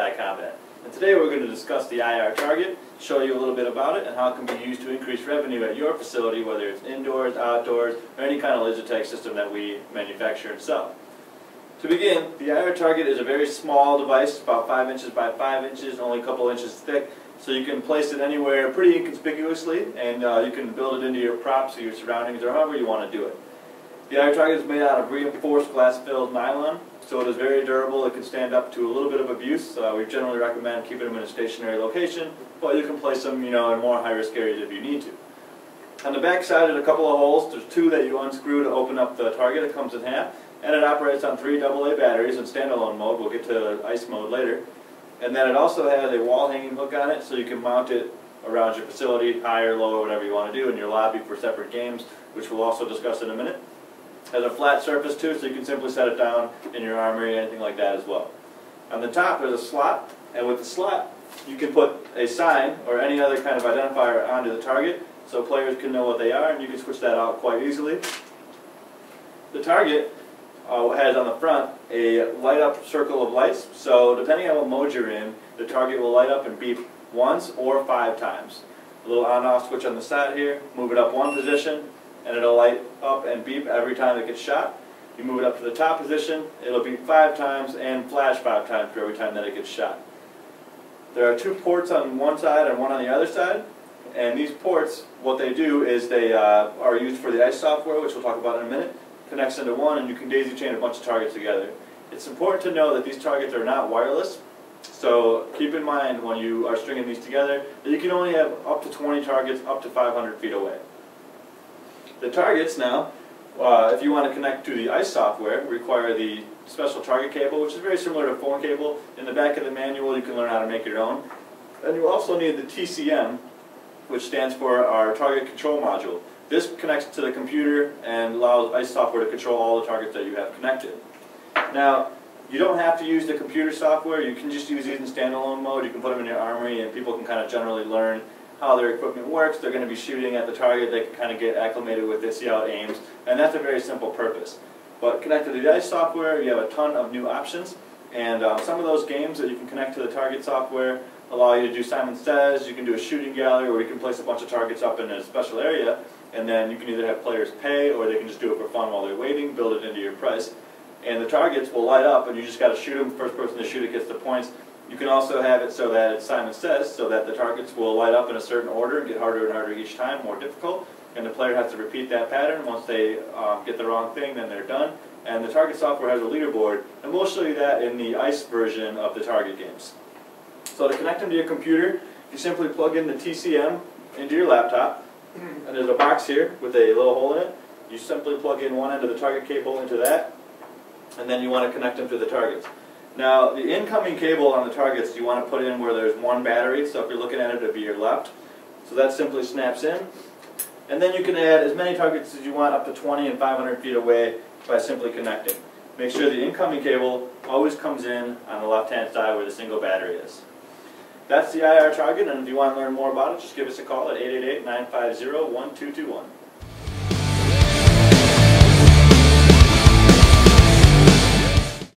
iCOMBAT. And today we're going to discuss the irTarget, show you a little bit about it and how it can be used to increase revenue at your facility, whether it's indoors, outdoors, or any kind of laser tag system that we manufacture and sell. To begin, the irTarget is a very small device, about 5 inches by 5 inches, only a couple inches thick, so you can place it anywhere pretty inconspicuously, and you can build it into your props or your surroundings or however you want to do it. The irTarget is made out of reinforced glass-filled nylon, so it is very durable. It can stand up to a little bit of abuse. We generally recommend keeping them in a stationary location, but you can place them, in more high-risk areas if you need to. On the back side, there's a couple of holes. There's two that you unscrew to open up the target. It comes in half, and it operates on 3 AA batteries in standalone mode. We'll get to ice mode later. And then it also has a wall-hanging hook on it, so you can mount it around your facility, high or low, or whatever you want to do, in your lobby for separate games, which we'll also discuss in a minute. It has a flat surface too, so you can simply set it down in your armory, anything like that as well. On the top there's a slot, and with the slot you can put a sign or any other kind of identifier onto the target so players can know what they are, and you can switch that out quite easily. The target has on the front a light up circle of lights, so depending on what mode you're in, the target will light up and beep once or 5 times. A little on-off switch on the side here, move it up one position, and it'll light up and beep every time it gets shot. You move it up to the top position, it'll beep 5 times and flash 5 times for every time that it gets shot. There are 2 ports on one side and one on the other side, and these ports, what they do is they are used for the ice software, which we'll talk about in a minute. Connects into one, and you can daisy chain a bunch of targets together. It's important to know that these targets are not wireless, so keep in mind when you are stringing these together that you can only have up to 20 targets up to 500 feet away. The targets now, if you want to connect to the ice software, require the special target cable, which is very similar to a phone cable. In the back of the manual you can learn how to make your own. And you also need the TCM, which stands for our target control module. This connects to the computer and allows ice software to control all the targets that you have connected. Now, you don't have to use the computer software. You can just use these in standalone mode. You can put them in your armory and people can kind of generally learn how their equipment works. They're going to be shooting at the target. They can kind of get acclimated with it, see how it aims, and that's a very simple purpose. But connected to the ice software, you have a ton of new options, and some of those games that you can connect to the target software allow you to do Simon Says. You can do a shooting gallery where you can place a bunch of targets up in a special area, and then you can either have players pay or they can just do it for fun while they're waiting, build it into your price. And the targets will light up and you just got to shoot them. First person to shoot it gets the points. You can also have it so that it's Simon Says, so that the targets will light up in a certain order and get harder and harder each time, more difficult. And the player has to repeat that pattern. Once they get the wrong thing, then they're done. And the target software has a leaderboard, and we'll show you that in the ice version of the target games. So to connect them to your computer, you simply plug in the TCM into your laptop. And there's a box here with a little hole in it. You simply plug in one end of the target cable into that, and then you want to connect them to the targets. Now, the incoming cable on the targets you want to put in where there's one battery, so if you're looking at it, it'll be your left. So that simply snaps in. And then you can add as many targets as you want, up to 20 and 500 feet away, by simply connecting. Make sure the incoming cable always comes in on the left-hand side where the single battery is. That's the irTarget, and if you want to learn more about it, just give us a call at 888-950-1221.